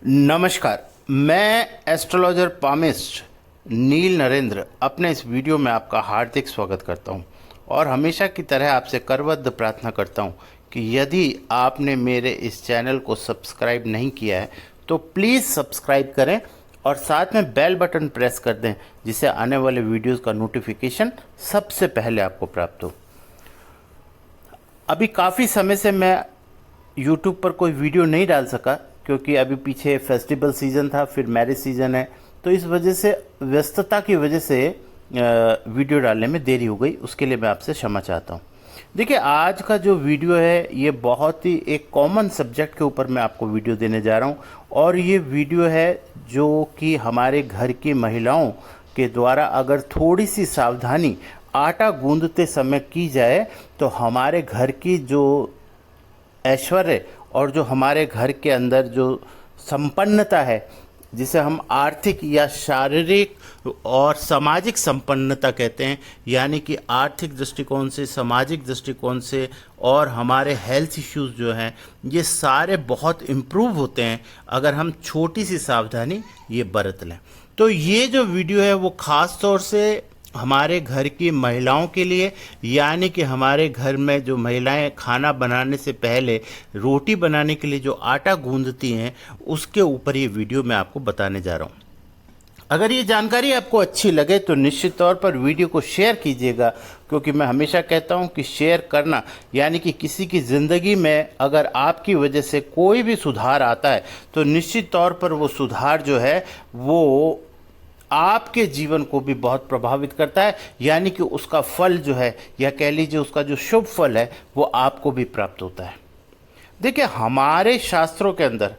नमस्कार। मैं astrologer palmist नील नरेंद्र अपने इस वीडियो में आपका हार्दिक स्वागत करता हूं और हमेशा की तरह आपसे करबद्ध प्रार्थना करता हूं कि यदि आपने मेरे इस चैनल को सब्सक्राइब नहीं किया है तो प्लीज़ सब्सक्राइब करें और साथ में बेल बटन प्रेस कर दें, जिससे आने वाले वीडियोस का नोटिफिकेशन सबसे पहले आपको प्राप्त हो। अभी काफ़ी समय से मैं यूट्यूब पर कोई वीडियो नहीं डाल सका क्योंकि अभी पीछे फेस्टिवल सीज़न था, फिर मैरिज सीज़न है, तो इस वजह से व्यस्तता की वजह से वीडियो डालने में देरी हो गई। उसके लिए मैं आपसे क्षमा चाहता हूँ। देखिए, आज का जो वीडियो है ये बहुत ही एक कॉमन सब्जेक्ट के ऊपर मैं आपको वीडियो देने जा रहा हूँ और ये वीडियो है जो कि हमारे घर की महिलाओं के द्वारा अगर थोड़ी सी सावधानी आटा गूंदते समय की जाए तो हमारे घर की जो ऐश्वर्य और जो हमारे घर के अंदर जो संपन्नता है, जिसे हम आर्थिक या शारीरिक और सामाजिक संपन्नता कहते हैं, यानी कि आर्थिक दृष्टिकोण से, सामाजिक दृष्टिकोण से और हमारे हेल्थ इश्यूज जो हैं, ये सारे बहुत इम्प्रूव होते हैं अगर हम छोटी सी सावधानी ये बरत लें। तो ये जो वीडियो है वो ख़ास तौर से हमारे घर की महिलाओं के लिए, यानी कि हमारे घर में जो महिलाएं खाना बनाने से पहले रोटी बनाने के लिए जो आटा गूंदती हैं, उसके ऊपर ये वीडियो मैं आपको बताने जा रहा हूँ। अगर ये जानकारी आपको अच्छी लगे तो निश्चित तौर पर वीडियो को शेयर कीजिएगा, क्योंकि मैं हमेशा कहता हूँ कि शेयर करना यानी कि किसी की ज़िंदगी में अगर आपकी वजह से कोई भी सुधार आता है तो निश्चित तौर पर वो सुधार जो है वो आपके जीवन को भी बहुत प्रभावित करता है, यानी कि उसका फल जो है, या कह लीजिए उसका जो शुभ फल है, वो आपको भी प्राप्त होता है। देखिए, हमारे शास्त्रों के अंदर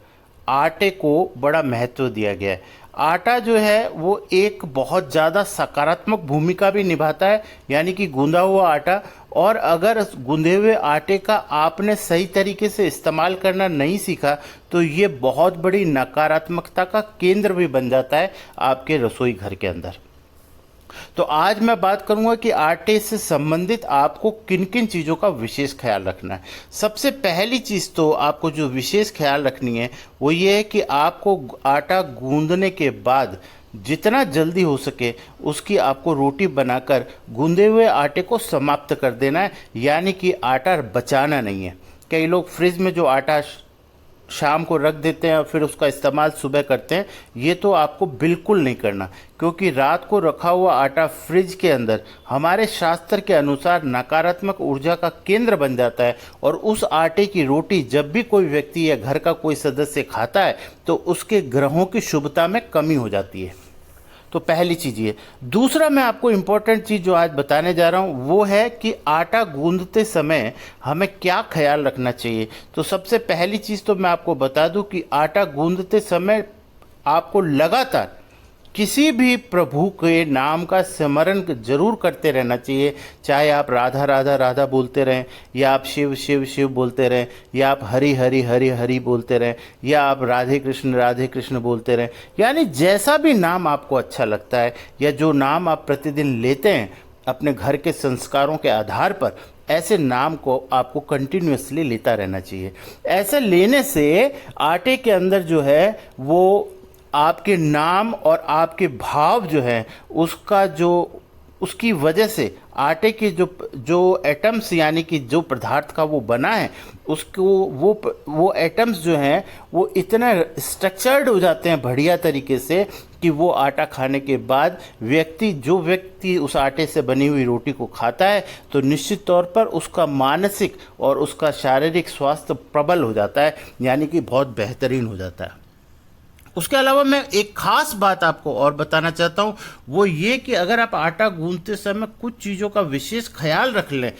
आटे को बड़ा महत्व दिया गया है। आटा जो है वो एक बहुत ज़्यादा सकारात्मक भूमिका भी निभाता है, यानी कि गूंदा हुआ आटा। और अगर गूंदे हुए आटे का आपने सही तरीके से इस्तेमाल करना नहीं सीखा तो ये बहुत बड़ी नकारात्मकता का केंद्र भी बन जाता है आपके रसोई घर के अंदर। तो आज मैं बात करूंगा कि आटे से संबंधित आपको किन किन चीज़ों का विशेष ख्याल रखना है। सबसे पहली चीज़ तो आपको जो विशेष ख्याल रखनी है वो ये है कि आपको आटा गूंदने के बाद जितना जल्दी हो सके उसकी आपको रोटी बनाकर गूंदे हुए आटे को समाप्त कर देना है, यानी कि आटा बचाना नहीं है। कई लोग फ्रिज में जो आटा शाम को रख देते हैं और फिर उसका इस्तेमाल सुबह करते हैं, ये तो आपको बिल्कुल नहीं करना, क्योंकि रात को रखा हुआ आटा फ्रिज के अंदर हमारे शास्त्र के अनुसार नकारात्मक ऊर्जा का केंद्र बन जाता है और उस आटे की रोटी जब भी कोई व्यक्ति या घर का कोई सदस्य खाता है तो उसके ग्रहों की शुभता में कमी हो जाती है। तो पहली चीज़ ये। दूसरा मैं आपको इम्पोर्टेंट चीज़ जो आज बताने जा रहा हूँ वो है कि आटा गूंदते समय हमें क्या ख्याल रखना चाहिए। तो सबसे पहली चीज़ तो मैं आपको बता दूँ कि आटा गूंदते समय आपको लगातार किसी भी प्रभु के नाम का स्मरण जरूर करते रहना चाहिए। चाहे आप राधा राधा राधा बोलते रहें, या आप शिव शिव शिव बोलते रहें, या आप हरि हरि हरि हरि बोलते रहें, या आप राधे कृष्ण बोलते रहें, यानी जैसा भी नाम आपको अच्छा लगता है या जो नाम आप प्रतिदिन लेते हैं अपने घर के संस्कारों के आधार पर, ऐसे नाम को आपको कंटिन्यूअसली लेता रहना चाहिए। ऐसे लेने से आटे के अंदर जो है वो आपके नाम और आपके भाव जो है उसका जो उसकी वजह से आटे के जो एटम्स यानी कि जो पदार्थ का वो बना है उसको वो एटम्स जो हैं वो इतना स्ट्रक्चर्ड हो जाते हैं बढ़िया तरीके से कि वो आटा खाने के बाद जो व्यक्ति उस आटे से बनी हुई रोटी को खाता है तो निश्चित तौर पर उसका मानसिक और उसका शारीरिक स्वास्थ्य प्रबल हो जाता है, यानी कि बहुत बेहतरीन हो जाता है। उसके अलावा मैं एक खास बात आपको और बताना चाहता हूँ, वो ये कि अगर आप आटा गूंदते समय कुछ चीज़ों का विशेष ख्याल रख लें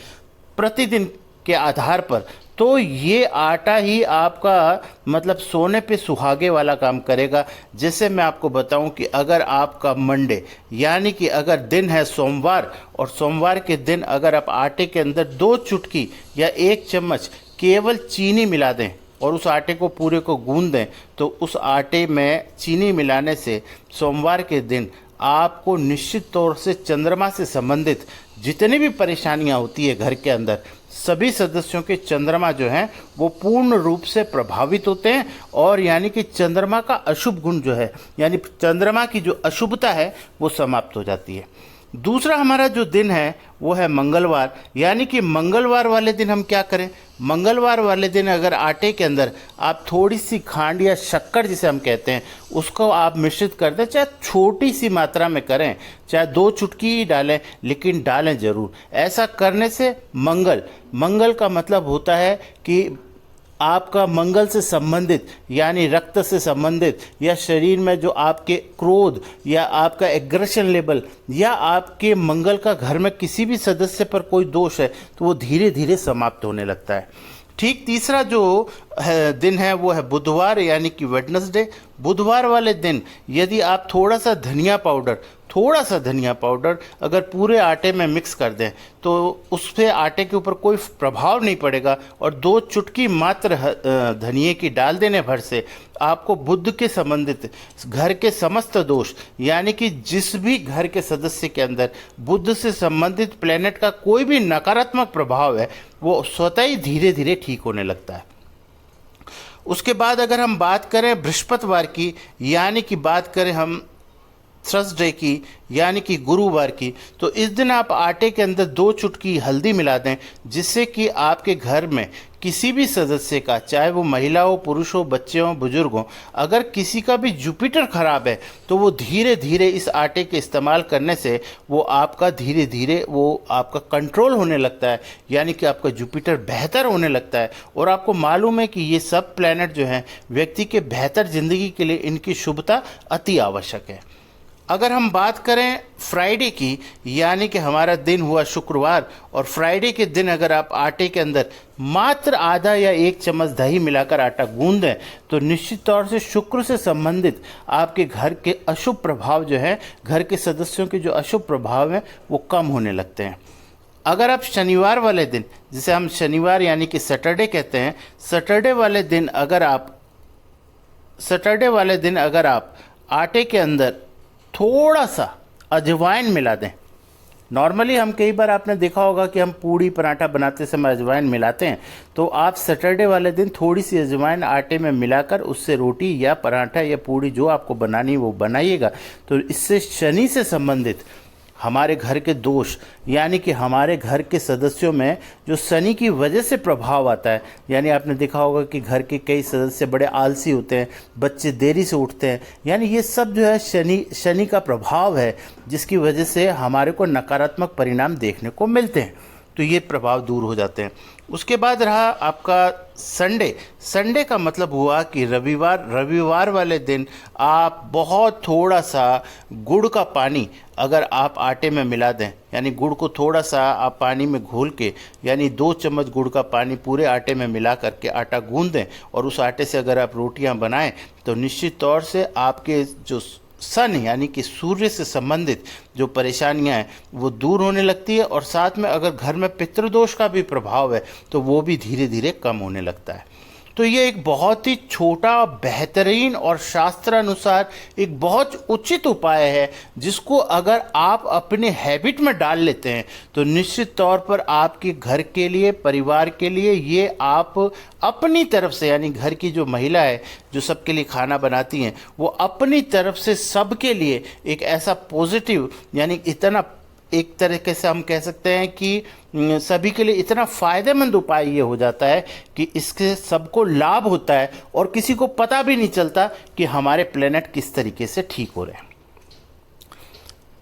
प्रतिदिन के आधार पर, तो ये आटा ही आपका मतलब सोने पे सुहागे वाला काम करेगा। जैसे मैं आपको बताऊं कि अगर आपका मंडे यानी कि अगर दिन है सोमवार, और सोमवार के दिन अगर आप आटे के अंदर 2 चुटकी या 1 चम्मच केवल चीनी मिला दें और उस आटे को पूरे को गूंद दें, तो उस आटे में चीनी मिलाने से सोमवार के दिन आपको निश्चित तौर से चंद्रमा से संबंधित जितनी भी परेशानियां होती है घर के अंदर, सभी सदस्यों के चंद्रमा जो हैं वो पूर्ण रूप से प्रभावित होते हैं, और यानी कि चंद्रमा का अशुभ गुण जो है, यानी चंद्रमा की जो अशुभता है वो समाप्त हो जाती है। दूसरा हमारा जो दिन है वो है मंगलवार, यानी कि मंगलवार वाले दिन हम क्या करें? मंगलवार वाले दिन अगर आटे के अंदर आप थोड़ी सी खांड या शक्कर जिसे हम कहते हैं उसको आप मिश्रित कर दें, चाहे छोटी सी मात्रा में करें, चाहे 2 चुटकी ही डालें, लेकिन डालें ज़रूर। ऐसा करने से मंगल का मतलब होता है कि आपका मंगल से संबंधित, यानी रक्त से संबंधित, या शरीर में जो आपके क्रोध या आपका एग्रेशन लेवल या आपके मंगल का घर में किसी भी सदस्य पर कोई दोष है तो वो धीरे धीरे समाप्त होने लगता है। ठीक तीसरा जो दिन है वो है बुधवार, यानी कि वेडनेसडे। बुधवार वाले दिन यदि आप थोड़ा सा धनिया पाउडर अगर पूरे आटे में मिक्स कर दें तो उससे आटे के ऊपर कोई प्रभाव नहीं पड़ेगा, और 2 चुटकी मात्र धनिए की डाल देने भर से आपको बुध के संबंधित घर के समस्त दोष, यानी कि जिस भी घर के सदस्य के अंदर बुध से संबंधित प्लेनेट का कोई भी नकारात्मक प्रभाव है वो स्वतः ही धीरे धीरे ठीक होने लगता है। उसके बाद अगर हम बात करें बृहस्पतिवार की, यानी कि बात करें हम थर्सडे की, यानी कि गुरुवार की, तो इस दिन आप आटे के अंदर 2 चुटकी हल्दी मिला दें, जिससे कि आपके घर में किसी भी सदस्य का, चाहे वो महिला हो, पुरुष हो, बच्चे हों, बुजुर्ग हों, अगर किसी का भी जुपिटर खराब है तो वो धीरे धीरे इस आटे के इस्तेमाल करने से वो आपका धीरे धीरे वो आपका कंट्रोल होने लगता है, यानी कि आपका जुपिटर बेहतर होने लगता है। और आपको मालूम है कि ये सब प्लैनेट जो हैं व्यक्ति के बेहतर ज़िंदगी के लिए इनकी शुभता अति आवश्यक है। अगर हम बात करें फ्राइडे की, यानी कि हमारा दिन हुआ शुक्रवार, और फ्राइडे के दिन अगर आप आटे के अंदर मात्र आधा या 1 चम्मच दही मिलाकर आटा गूंद दें तो निश्चित तौर से शुक्र से संबंधित आपके घर के अशुभ प्रभाव जो है, घर के सदस्यों के जो अशुभ प्रभाव हैं वो कम होने लगते हैं। अगर आप शनिवार वाले दिन, जिसे हम शनिवार यानी कि सैटरडे कहते हैं, सैटरडे वाले दिन अगर आप आटे के अंदर थोड़ा सा अजवाइन मिला दें। नॉर्मली हम कई बार आपने देखा होगा कि हम पूड़ी पराठा बनाते समय अजवाइन मिलाते हैं, तो आप सैटरडे वाले दिन थोड़ी सी अजवाइन आटे में मिलाकर उससे रोटी या पराठा या पूड़ी जो आपको बनानी है वो बनाइएगा। तो इससे शनि से संबंधित हमारे घर के दोष, यानी कि हमारे घर के सदस्यों में जो शनि की वजह से प्रभाव आता है, यानी आपने देखा होगा कि घर के कई सदस्य बड़े आलसी होते हैं, बच्चे देरी से उठते हैं, यानी ये सब जो है शनि का प्रभाव है, जिसकी वजह से हमारे को नकारात्मक परिणाम देखने को मिलते हैं। तो ये प्रभाव दूर हो जाते हैं। उसके बाद रहा आपका संडे का मतलब हुआ कि रविवार वाले दिन आप बहुत थोड़ा सा गुड़ का पानी अगर आप आटे में मिला दें, यानी गुड़ को थोड़ा सा आप पानी में घोल के, यानी 2 चम्मच गुड़ का पानी पूरे आटे में मिला करके आटा गूंद दें, और उस आटे से अगर आप रोटियां बनाएं तो निश्चित तौर से आपके जो सन यानी कि सूर्य से संबंधित जो परेशानियां हैं वो दूर होने लगती है, और साथ में अगर घर में पितृदोष का भी प्रभाव है तो वो भी धीरे धीरे कम होने लगता है। तो ये एक बहुत ही छोटा, बेहतरीन और शास्त्रानुसार एक बहुत उचित उपाय है, जिसको अगर आप अपने हैबिट में डाल लेते हैं तो निश्चित तौर पर आपके घर के लिए, परिवार के लिए, ये आप अपनी तरफ से, यानी घर की जो महिला है जो सबके लिए खाना बनाती हैं, वो अपनी तरफ से सबके लिए एक ऐसा पॉजिटिव, यानी इतना एक तरीके से हम कह सकते हैं कि सभी के लिए इतना फ़ायदेमंद उपाय ये हो जाता है कि इसके सबको लाभ होता है और किसी को पता भी नहीं चलता कि हमारे प्लेनेट किस तरीके से ठीक हो रहे हैं।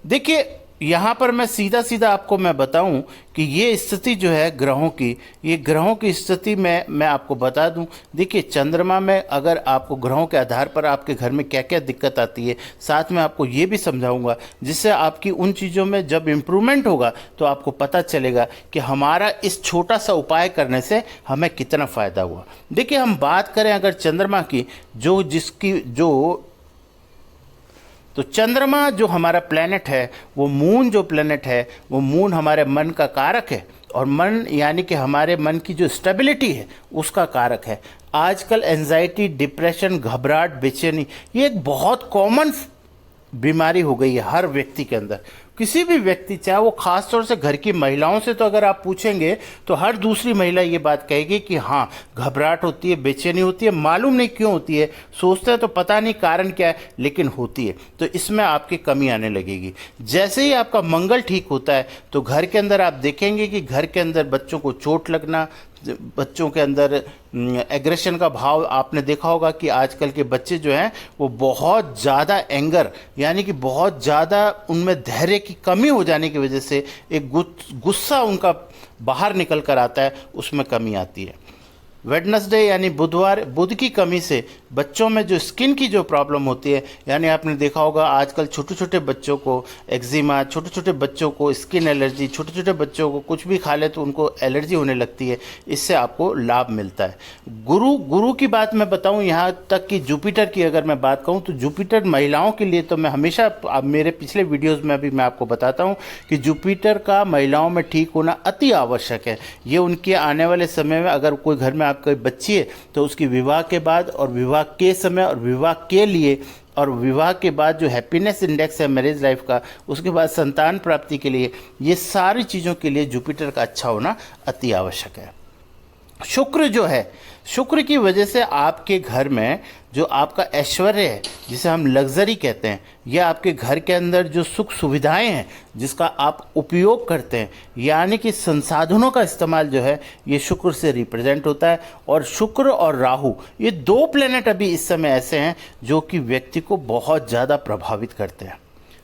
देखिए, यहाँ पर मैं सीधा आपको मैं बताऊं कि ये स्थिति जो है ग्रहों की, ये ग्रहों की स्थिति में मैं आपको बता दूं। देखिए, चंद्रमा में अगर आपको ग्रहों के आधार पर आपके घर में क्या क्या दिक्कत आती है, साथ में आपको ये भी समझाऊंगा जिससे आपकी उन चीज़ों में जब इम्प्रूवमेंट होगा तो आपको पता चलेगा कि हमारा इस छोटा सा उपाय करने से हमें कितना फ़ायदा हुआ। देखिए, हम बात करें अगर चंद्रमा की, तो चंद्रमा जो हमारा प्लैनेट है, वो मून जो प्लैनेट है, वो मून हमारे मन का कारक है, और मन यानी कि हमारे मन की जो स्टेबिलिटी है उसका कारक है। आजकल एंजाइटी, डिप्रेशन, घबराहट, बेचैनी, ये एक बहुत कॉमन बीमारी हो गई है हर व्यक्ति के अंदर। किसी भी व्यक्ति, चाहे वो खास तौर से घर की महिलाओं से तो अगर आप पूछेंगे तो हर दूसरी महिला ये बात कहेगी कि हाँ, घबराहट होती है, बेचैनी होती है, मालूम नहीं क्यों होती है, सोचते हैं तो पता नहीं कारण क्या है, लेकिन होती है। तो इसमें आपकी कमी आने लगेगी। जैसे ही आपका मंगल ठीक होता है तो घर के अंदर आप देखेंगे कि घर के अंदर बच्चों को चोट लगना, बच्चों के अंदर एग्रेशन का भाव, आपने देखा होगा कि आजकल के बच्चे जो हैं वो बहुत ज़्यादा एंगर, यानी कि बहुत ज़्यादा उनमें धैर्य की कमी हो जाने की वजह से एक गुस्सा उनका बाहर निकल कर आता है, उसमें कमी आती है। वेडनेसडे यानी बुधवार, बुध की कमी से बच्चों में जो स्किन की जो प्रॉब्लम होती है, यानी आपने देखा होगा आजकल छोटे छोटे बच्चों को एक्जिमा, छोटे छोटे बच्चों को स्किन एलर्जी, छोटे छोटे बच्चों को कुछ भी खा ले तो उनको एलर्जी होने लगती है। इससे आपको लाभ मिलता है। गुरु की बात मैं बताऊं, यहाँ तक कि जुपिटर की अगर मैं बात कहूँ तो जुपिटर महिलाओं के लिए तो मैं हमेशा, अब मेरे पिछले वीडियोज़ में भी मैं आपको बताता हूँ कि जुपिटर का महिलाओं में ठीक होना अति आवश्यक है। ये उनके आने वाले समय में, अगर कोई घर में आपकी बच्ची है तो उसकी विवाह के बाद और विवाह के समय और विवाह के लिए और विवाह के बाद जो हैप्पीनेस इंडेक्स है मैरिज लाइफ का, उसके बाद संतान प्राप्ति के लिए, ये सारी चीज़ों के लिए जुपिटर का अच्छा होना अति आवश्यक है। शुक्र जो है, शुक्र की वजह से आपके घर में जो आपका ऐश्वर्य है, जिसे हम लग्जरी कहते हैं, या आपके घर के अंदर जो सुख सुविधाएं हैं जिसका आप उपयोग करते हैं, यानी कि संसाधनों का इस्तेमाल जो है, ये शुक्र से रिप्रेजेंट होता है। और शुक्र और राहु, ये दो प्लेनेट अभी इस समय ऐसे हैं जो कि व्यक्ति को बहुत ज़्यादा प्रभावित करते हैं।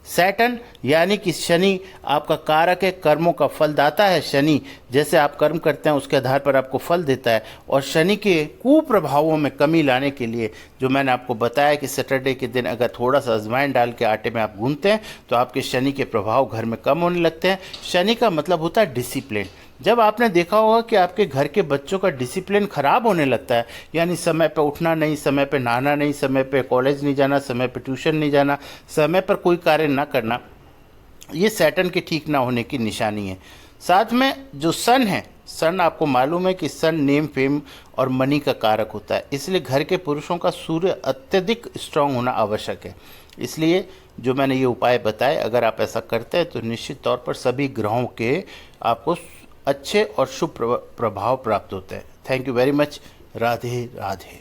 सैटर्न यानी कि शनि आपका कारक है, कर्मों का फलदाता है। शनि जैसे आप कर्म करते हैं उसके आधार पर आपको फल देता है। और शनि के कुप्रभावों में कमी लाने के लिए जो मैंने आपको बताया कि सैटरडे के दिन अगर थोड़ा सा अजवाइन डाल के आटे में आप गूंथते हैं तो आपके शनि के प्रभाव घर में कम होने लगते हैं। शनि का मतलब होता है डिसिप्लिन। जब आपने देखा होगा कि आपके घर के बच्चों का डिसिप्लिन खराब होने लगता है, यानी समय पे उठना नहीं, समय पे नहाना नहीं, समय पे कॉलेज नहीं जाना, समय पे ट्यूशन नहीं जाना, समय पर कोई कार्य ना करना, ये सैटर्न के ठीक ना होने की निशानी है। साथ में जो सन है, सन आपको मालूम है कि सन नेम, फेम और मनी का कारक होता है, इसलिए घर के पुरुषों का सूर्य अत्यधिक स्ट्रांग होना आवश्यक है। इसलिए जो मैंने ये उपाय बताए, अगर आप ऐसा करते हैं तो निश्चित तौर पर सभी ग्रहों के आपको अच्छे और शुभ प्रभाव प्राप्त होते हैं। Thank you very much. Radhe Radhe.